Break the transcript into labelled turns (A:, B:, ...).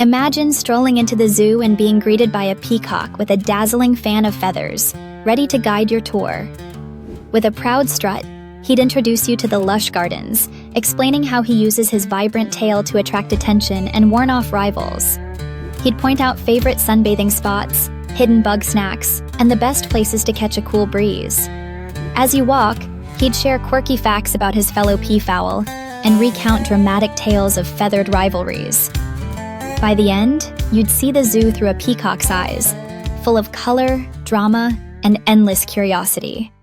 A: Imagine strolling into the zoo and being greeted by a peacock with a dazzling fan of feathers, ready to guide your tour. With a proud strut, he'd introduce you to the lush gardens, explaining how he uses his vibrant tail to attract attention and warn off rivals. He'd point out favorite sunbathing spots, hidden bug snacks, and the best places to catch a cool breeze. As you walk, he'd share quirky facts about his fellow peafowl and recount dramatic tales of feathered rivalries. By the end, you'd see the zoo through a peacock's eyes, full of color, drama, and endless curiosity.